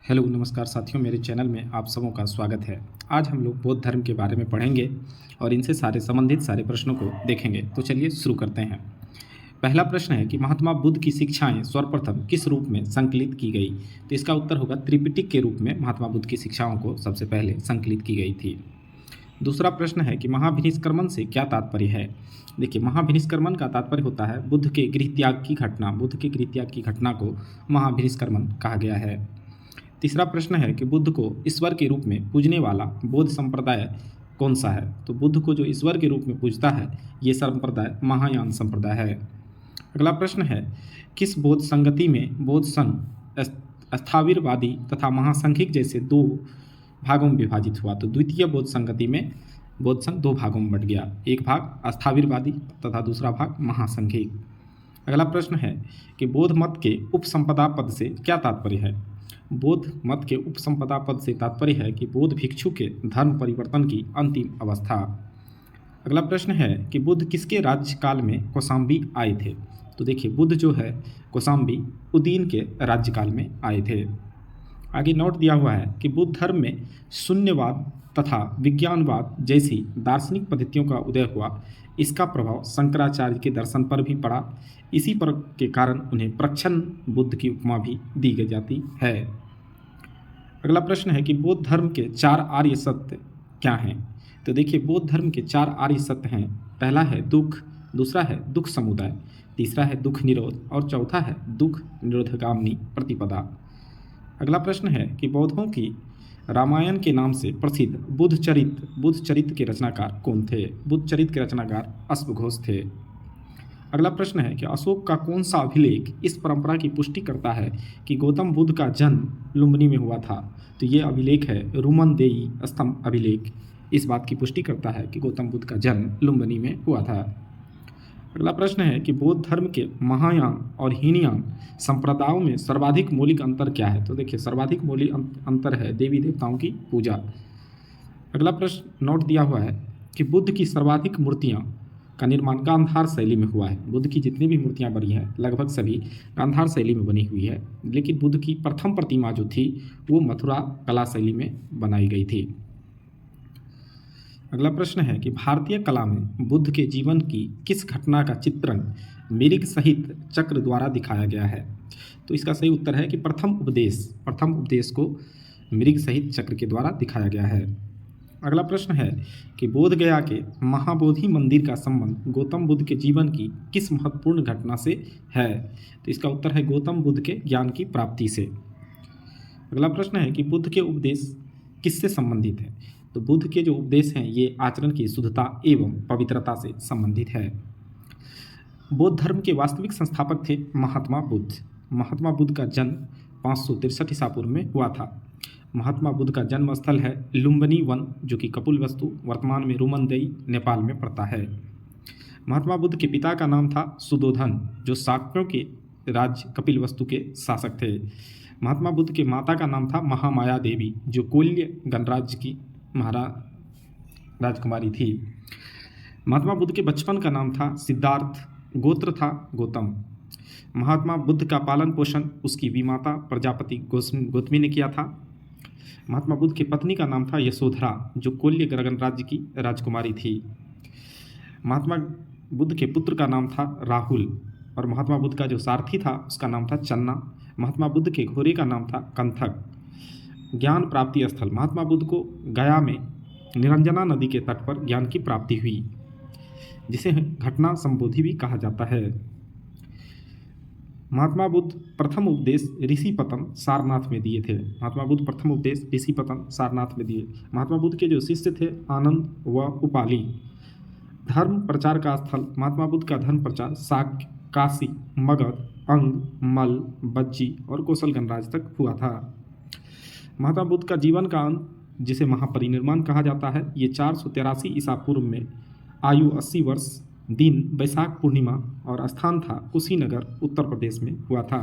Hello नमस्कार साथियों, मेरे चैनल में आप सबों का स्वागत है। आज हम लोग बौद्ध धर्म के बारे में पढ़ेंगे और इनसे संबंधित सारे प्रश्नों को देखेंगे। तो चलिए शुरू करते हैं। पहला प्रश्न है कि महात्मा बुद्ध की शिक्षाएं सर्वप्रथम किस रूप में संकलित की गई? तो इसका उत्तर होगा त्रिपिटक के रूप में महात्मा बुद्ध की शिक्षाओं को सबसे पहले संकलित की गई थी। दूसरा प्रश्न है कि महाभिनिष्क्रमण से क्या तात्पर्य है? देखिए, महाभिनिष्क्रमण का तात्पर्य होता है बुद्ध के गृहत्याग की घटना। बुद्ध के गृहत्याग की घटना को महाभिनिष्क्रमण कहा गया है। तीसरा प्रश्न है कि बुद्ध को ईश्वर के रूप में पूजने वाला बौद्ध संप्रदाय कौन सा है? तो बुद्ध को जो ईश्वर के रूप में पूजता है ये संप्रदाय महायान संप्रदाय है। अगला प्रश्न है किस बौद्ध संगति में बौद्ध संघ स्थाविरवादी तथा महासंघिक जैसे दो भागों में विभाजित हुआ? तो द्वितीय बौद्ध संगति में बौद्ध संघ दो भागों में बट गया, एक भाग स्थाविरवादी तथा दूसरा भाग महासंघिक। अगला प्रश्न है कि बौद्ध मत के उपसंपदा पद से क्या तात्पर्य है? बौद्ध मत के उपसंपदा पद से तात्पर्य है कि बौद्ध भिक्षु के धर्म परिवर्तन की अंतिम अवस्था। अगला प्रश्न है कि बुद्ध किसके राज्यकाल में कौशाम्बी आए थे? तो देखिए, बुद्ध जो है कौशाम्बी उदीन के राज्यकाल में आए थे। आगे नोट दिया हुआ है कि बुद्ध धर्म में शून्यवाद तथा विज्ञानवाद जैसी दार्शनिक पद्धतियों का उदय हुआ। इसका प्रभाव शंकराचार्य के दर्शन पर भी पड़ा। इसी पर के कारण उन्हें प्रच्छन्न बुद्ध की उपमा भी दी गई जाती है। अगला प्रश्न है कि बौद्ध धर्म के 4 आर्य सत्य क्या हैं? तो देखिए, बौद्ध धर्म के 4 आर्य सत्य हैं। पहला है दुख, दूसरा है दुख समुदाय, तीसरा है दुख निरोध और चौथा है दुख निरोधगामिनी प्रतिपदा। अगला प्रश्न है कि बौद्धों की रामायण के नाम से प्रसिद्ध बुद्ध चरित्र के रचनाकार कौन थे? बुद्ध चरित्र के रचनाकार अश्वघोष थे। अगला प्रश्न है कि अशोक का कौन सा अभिलेख इस परंपरा की पुष्टि करता है कि गौतम बुद्ध का जन्म लुम्बिनी में हुआ था? तो ये अभिलेख है रुमनदेई स्तंभ अभिलेख। इस बात की पुष्टि करता है कि गौतम बुद्ध का जन्म लुम्बिनी में हुआ था। अगला प्रश्न है कि बौद्ध धर्म के महायान और हीनयान संप्रदायों में सर्वाधिक मौलिक अंतर क्या है? तो देखिए, सर्वाधिक मौलिक अंतर है देवी देवताओं की पूजा। अगला प्रश्न नोट दिया हुआ है कि बुद्ध की सर्वाधिक मूर्तियां का निर्माण गांधार शैली में हुआ है। बुद्ध की जितनी भी मूर्तियां बनी हैं लगभग सभी गांधार शैली में बनी हुई है, लेकिन बुद्ध की प्रथम प्रतिमा जो थी वो मथुरा कला शैली में बनाई गई थी। अगला प्रश्न है कि भारतीय कला में बुद्ध के जीवन की किस घटना का चित्रण मृग सहित चक्र द्वारा दिखाया गया है? तो इसका सही उत्तर है कि प्रथम उपदेश को मृग सहित चक्र के द्वारा दिखाया गया है। अगला प्रश्न है कि बोध गया के महाबोधि मंदिर का संबंध गौतम बुद्ध के जीवन की किस महत्वपूर्ण घटना से है? तो इसका उत्तर है गौतम बुद्ध के ज्ञान की प्राप्ति से। अगला प्रश्न है कि बुद्ध के उपदेश किससे संबंधित है? तो बुद्ध के जो उपदेश हैं ये आचरण की शुद्धता एवं पवित्रता से संबंधित है। बौद्ध धर्म के वास्तविक संस्थापक थे महात्मा बुद्ध। महात्मा बुद्ध का जन्म 563 ईसा पूर्व में हुआ था। महात्मा बुद्ध का जन्म स्थल है लुम्बिनी वन, जो कि कपिलवस्तु वर्तमान में रुमनदेई नेपाल में पड़ता है। महात्मा बुद्ध के पिता का नाम था सुदोधन, जो शाक्यों के राज्य कपिलवस्तु के शासक थे। महात्मा बुद्ध के माता का नाम था महामाया देवी, जो कोल्य गणराज्य की राजकुमारी थी। महात्मा बुद्ध के बचपन का नाम था सिद्धार्थ, गोत्र था गौतम। महात्मा बुद्ध का पालन पोषण उसकी विमाता प्रजापति गौतमी ने किया था। महात्मा बुद्ध की पत्नी का नाम था यशोधरा, जो कोल्य गणराज्य की राजकुमारी थी। महात्मा बुद्ध के पुत्र का नाम था राहुल और महात्मा बुद्ध का जो सारथी था उसका नाम था चन्ना। महात्मा बुद्ध के घोड़े का नाम था कंथक। ज्ञान प्राप्ति स्थल महात्मा बुद्ध को गया में निरंजना नदी के तट पर ज्ञान की प्राप्ति हुई, जिसे घटना संबोधि भी कहा जाता है। महात्मा बुद्ध प्रथम उपदेश ऋषिपतन सारनाथ में दिए थे। महात्मा बुद्ध प्रथम उपदेश ऋषिपतन सारनाथ में दिए। महात्मा बुद्ध के जो शिष्य थे आनंद व उपाली। धर्म प्रचार का स्थल महात्मा बुद्ध का धर्म प्रचार शाक्य, काशी, मगध, अंग, मल, बज्जी और कौशल गणराज्य तक हुआ था। महात्मा बुद्ध का जीवन का अंत, जिसे महापरिनिर्वाण कहा जाता है, ये 483 ईसा पूर्व में आयु 80 वर्ष, दिन बैसाख पूर्णिमा और स्थान था कुशीनगर उत्तर प्रदेश में हुआ था।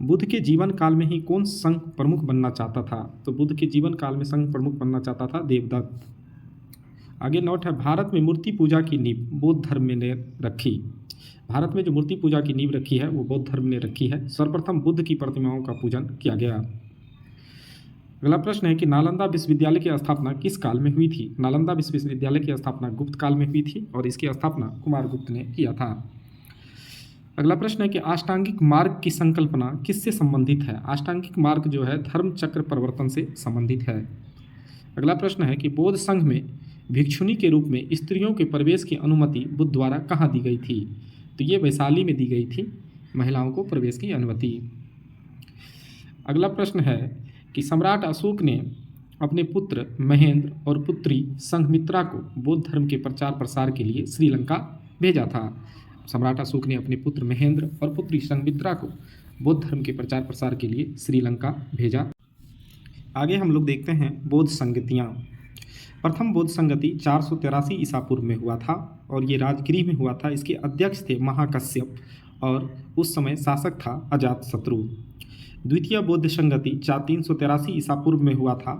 बुद्ध के जीवन काल में ही कौन संघ प्रमुख बनना चाहता था? तो बुद्ध के जीवन काल में संघ प्रमुख बनना चाहता था देवदत्त। आगे नोट है, भारत में मूर्ति पूजा की नींव बौद्ध धर्म ने रखी। भारत में जो मूर्ति पूजा की नींव रखी है वो बौद्ध धर्म ने रखी है। सर्वप्रथम बुद्ध की प्रतिमाओं का पूजन किया गया। अगला प्रश्न है कि नालंदा विश्वविद्यालय की स्थापना किस काल में हुई थी। नालंदा विश्वविद्यालय की स्थापना गुप्त काल में हुई थी और इसकी स्थापना कुमारगुप्त ने किया था। अगला प्रश्न है कि अष्टांगिक मार्ग की संकल्पना किससे संबंधित है। अष्टांगिक मार्ग जो है धर्म चक्र परिवर्तन से संबंधित है। अगला प्रश्न है कि बौद्ध संघ में भिक्षुनी के रूप में स्त्रियों के प्रवेश की अनुमति बुद्ध द्वारा कहाँ दी गई थी। तो ये वैशाली में दी गई थी महिलाओं को प्रवेश की अनुमति। अगला प्रश्न है कि सम्राट अशोक ने अपने पुत्र महेंद्र और पुत्री संघमित्रा को बौद्ध धर्म के प्रचार प्रसार के लिए श्रीलंका भेजा था। सम्राट अशोक ने अपने पुत्र महेंद्र और पुत्री संघमित्रा को बौद्ध धर्म के प्रचार प्रसार के लिए श्रीलंका भेजा। आगे हम लोग देखते हैं बौद्ध संगतियाँ। प्रथम बौद्ध संगति 483 ईसा पूर्व में हुआ था और ये राजगृह में हुआ था। इसके अध्यक्ष थे महाकश्यप और उस समय शासक था अजातशत्रु। द्वितीय बौद्ध संगति 383 ईसा पूर्व में हुआ था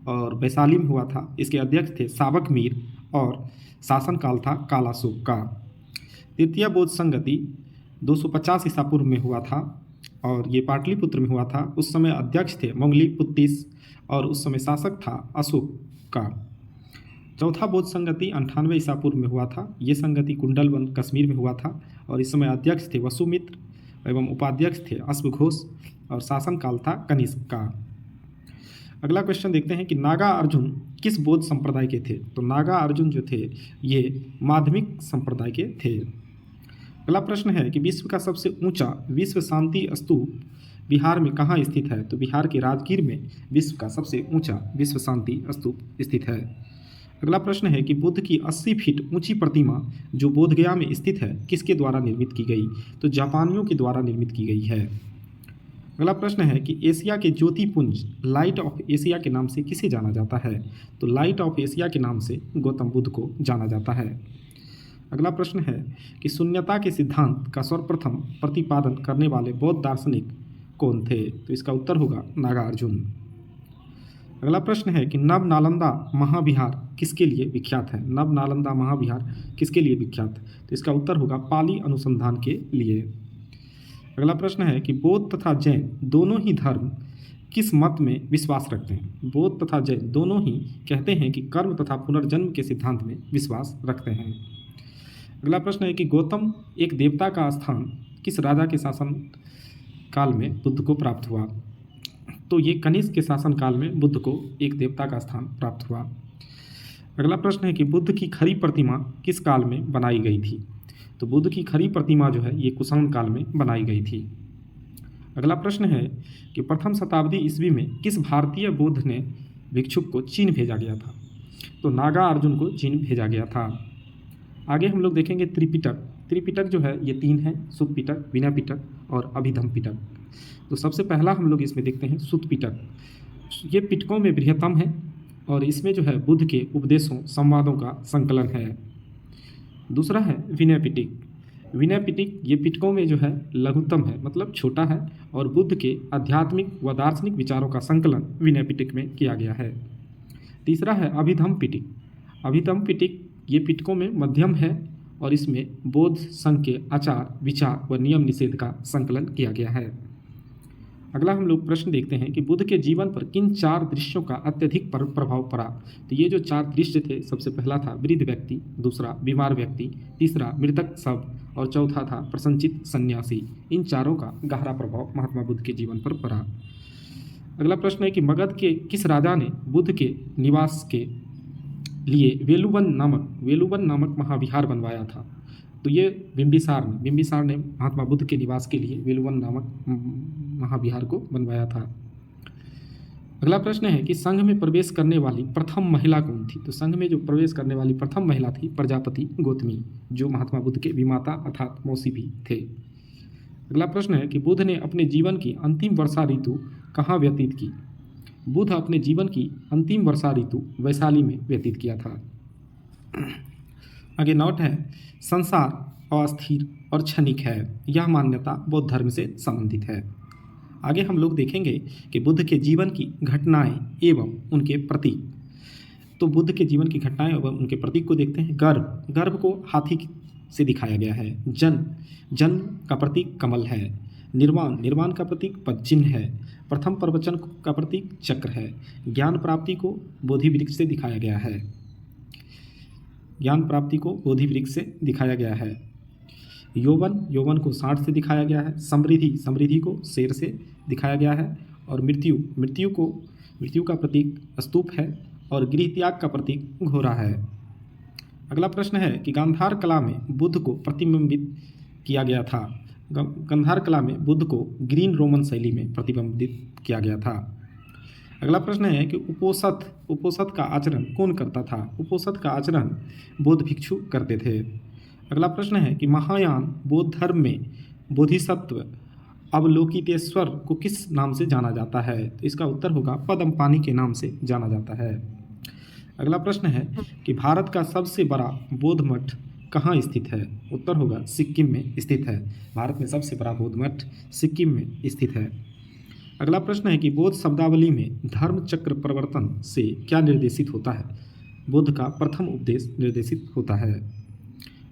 और वैशाली में हुआ था। इसके अध्यक्ष थे साबक मीर और शासनकाल था कालाशोक का। तृतीय बौद्ध संगति 250 ईसा पूर्व में हुआ था और ये पाटलिपुत्र में हुआ था। उस समय अध्यक्ष थे मंगलीपुत्तिस और उस समय शासक था अशोक का। चौथा बौद्ध संगति 98 ईसा पूर्व में हुआ था। ये संगति कुंडलवन कश्मीर में हुआ था और इस समय अध्यक्ष थे वसुमित्र एवं उपाध्यक्ष थे अश्वघोष और शासनकाल था कनिष्क का। अगला क्वेश्चन देखते हैं कि नागा अर्जुन किस बौद्ध संप्रदाय के थे। तो नागा अर्जुन जो थे ये माध्यमिक संप्रदाय के थे। अगला प्रश्न है कि विश्व का सबसे ऊंचा विश्व शांति स्तूप बिहार में कहाँ स्थित है। तो बिहार के राजगीर में विश्व का सबसे ऊंचा विश्व शांति स्तूप स्थित है। अगला प्रश्न है कि बुद्ध की 80 फीट ऊंची प्रतिमा जो बोधगया में स्थित है किसके द्वारा निर्मित की गई। तो जापानियों के द्वारा निर्मित की गई है। अगला प्रश्न है कि एशिया के ज्योतिपुंज लाइट ऑफ एशिया के नाम से किसे जाना जाता है। तो लाइट ऑफ एशिया के नाम से गौतम बुद्ध को जाना जाता है। अगला प्रश्न है कि शून्यता के सिद्धांत का सर्वप्रथम प्रतिपादन करने वाले बौद्ध दार्शनिक कौन थे। तो इसका उत्तर होगा नागार्जुन। अगला प्रश्न है कि नव नालंदा महाविहार किसके लिए विख्यात है। नव नालंदा महाविहार किसके लिए विख्यात। तो इसका उत्तर होगा पाली अनुसंधान के लिए। अगला प्रश्न है कि बौद्ध तथा जैन दोनों ही धर्म किस मत में विश्वास रखते हैं। बौद्ध तथा जैन दोनों ही कहते हैं कि कर्म तथा पुनर्जन्म के सिद्धांत में विश्वास रखते हैं। अगला प्रश्न है कि गौतम एक देवता का स्थान किस राजा के शासन काल में बुद्ध को प्राप्त हुआ। तो ये कनिष्क के शासन काल में बुद्ध को एक देवता का स्थान प्राप्त हुआ। अगला प्रश्न है कि बुद्ध की खरी प्रतिमा किस काल में बनाई गई थी। तो बुद्ध की खरी प्रतिमा जो है ये कुषाण काल में बनाई गई थी। अगला प्रश्न है कि प्रथम शताब्दी ईस्वी में किस भारतीय बौद्ध ने भिक्षुक को चीन भेजा गया था। तो नागा अर्जुन को चीन भेजा गया था। आगे हम लोग देखेंगे त्रिपिटक। त्रिपिटक जो है ये 3 हैं, सुत्त पिटक, विनय पिटक और अभिधम पिटक। तो सबसे पहला हम लोग इसमें देखते हैं सुत्त पिटक। ये पिटकों में बृहत्तम है और इसमें जो है बुद्ध के उपदेशों संवादों का संकलन है। दूसरा है विनय पिटक। विनय पिटक ये पिटकों में जो है लघुत्तम है, मतलब छोटा है और बुद्ध के आध्यात्मिक व दार्शनिक विचारों का संकलन विनय पिटक में किया गया है। तीसरा है अभिधम पिटक। अभिधम पिटक ये पिटकों में मध्यम है और इसमें बौद्ध संघ के आचार विचार व नियम निषेध का संकलन किया गया है। अगला हम लोग प्रश्न देखते हैं कि बुद्ध के जीवन पर किन 4 दृश्यों का अत्यधिक प्रभाव पड़ा। तो ये जो 4 दृश्य थे, सबसे पहला था वृद्ध व्यक्ति, दूसरा बीमार व्यक्ति, तीसरा मृतक शव और चौथा था प्रसन्नचित्त सन्यासी। इन चारों का गहरा प्रभाव महात्मा बुद्ध के जीवन पर पड़ा। अगला प्रश्न है कि मगध के किस राजा ने बुद्ध के निवास के लिए वेलुवन नामक महाविहार बनवाया था। तो ये बिंबिसार ने महात्मा बुद्ध के निवास के लिए वेलुवन नामक महाविहार को बनवाया था। अगला प्रश्न है कि संघ में प्रवेश करने वाली प्रथम महिला कौन थी। तो संघ में जो प्रवेश करने वाली प्रथम महिला थी प्रजापति गौतमी, जो महात्मा बुद्ध के विमाता अर्थात मौसी भी थे। अगला प्रश्न है कि बुद्ध ने अपने जीवन की अंतिम वर्षा ऋतु कहाँ व्यतीत की। बुद्ध अपने जीवन की अंतिम वर्षा ऋतु वैशाली में व्यतीत किया था। आगे नोट है संसार अस्थिर और क्षणिक है, यह मान्यता बौद्ध धर्म से संबंधित है। आगे हम लोग देखेंगे कि बुद्ध के जीवन की घटनाएं एवं उनके प्रतीक। तो बुद्ध के जीवन की घटनाएं और उनके प्रतीक को देखते हैं। गर्भ, गर्भ को हाथी से दिखाया गया है। जन्म, जन्म का प्रतीक कमल है। निर्वाण, निर्वाण का प्रतीक पद चिन्ह है। प्रथम प्रवचन का प्रतीक चक्र है। ज्ञान प्राप्ति को बोधि वृक्ष से दिखाया गया है। ज्ञान प्राप्ति को बोधि वृक्ष से दिखाया गया है। यौवन, यौवन को सांड से दिखाया गया है। समृद्धि, समृद्धि को शेर से दिखाया गया है। और मृत्यु, मृत्यु का प्रतीक स्तूप है। और गृह त्याग का प्रतीक घोड़ा है। अगला प्रश्न है कि गांधार कला में बुद्ध को प्रतिबिंबित किया गया था। गांधार कला में बुद्ध को ग्रीन रोमन शैली में प्रतिबिंबित किया गया था। अगला प्रश्न है कि उपोषद, उपोषद का आचरण कौन करता था? उपोषद का आचरण बौद्ध भिक्षु करते थे। अगला प्रश्न है कि महायान बौद्ध धर्म में बोधिसत्व अवलोकितेश्वर को किस नाम से जाना जाता है? तो इसका उत्तर होगा पद्मपाणि के नाम से जाना जाता है। अगला प्रश्न है कि भारत का सबसे बड़ा बौद्ध मठ कहाँ स्थित है? उत्तर होगा सिक्किम में स्थित है। भारत में सबसे बड़ा बौद्ध मठ सिक्किम में स्थित है। अगला प्रश्न है कि बौद्ध शब्दावली में धर्म चक्र प्रवर्तन से क्या निर्देशित होता है? बुद्ध का प्रथम उपदेश निर्देशित होता है।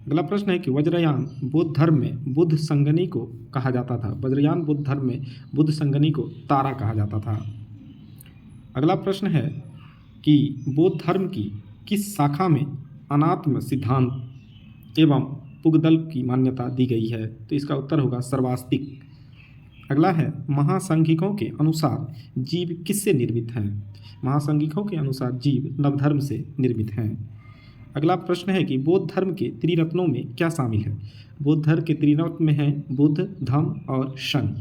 अगला प्रश्न है कि वज्रयान बौद्ध धर्म में बुद्ध संगनी को कहा जाता था। वज्रयान बौद्ध धर्म में बुद्ध संगनी को तारा कहा जाता था। अगला प्रश्न है कि बौद्ध धर्म की किस शाखा में अनात्म सिद्धांत एवं पुगदल की मान्यता दी गई है? तो इसका उत्तर होगा सर्वास्तिक। अगला है महासंघिकों के अनुसार जीव किससे निर्मित हैं? महासंघिकों के अनुसार जीव नवधर्म से निर्मित हैं। अगला प्रश्न है कि बौद्ध धर्म के त्रिरत्नों में क्या शामिल है? बौद्ध धर्म के त्रिरत्न में है बुद्ध, धम्म और संघ।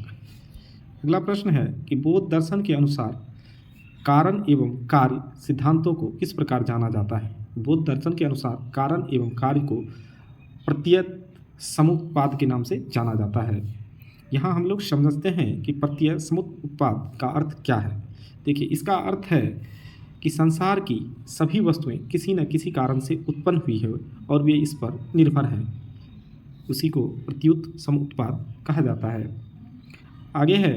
अगला प्रश्न है कि बौद्ध दर्शन के अनुसार कारण एवं कार्य सिद्धांतों को किस प्रकार जाना जाता है? बौद्ध दर्शन के अनुसार कारण एवं कार्य को प्रत्यय समुत्पाद के नाम से जाना जाता है। यहाँ हम लोग समझते हैं कि प्रत्यय समुत्पाद का अर्थ क्या है। देखिए, इसका अर्थ है कि संसार की सभी वस्तुएं किसी न किसी कारण से उत्पन्न हुई है और वे इस पर निर्भर हैं। उसी को प्रत्युत समुत्पाद कहा जाता है। आगे है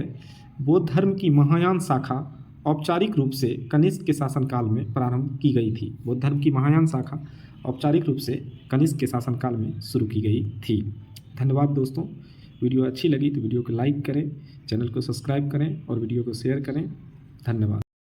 बौद्ध धर्म की महायान शाखा औपचारिक रूप से कनिष्क के शासनकाल में प्रारंभ की गई थी। बौद्ध धर्म की महायान शाखा औपचारिक रूप से कनिष्क के शासनकाल में शुरू की गई थी। धन्यवाद दोस्तों। वीडियो अच्छी लगी तो वीडियो को लाइक करें, चैनल को सब्सक्राइब करें और वीडियो को शेयर करें। धन्यवाद।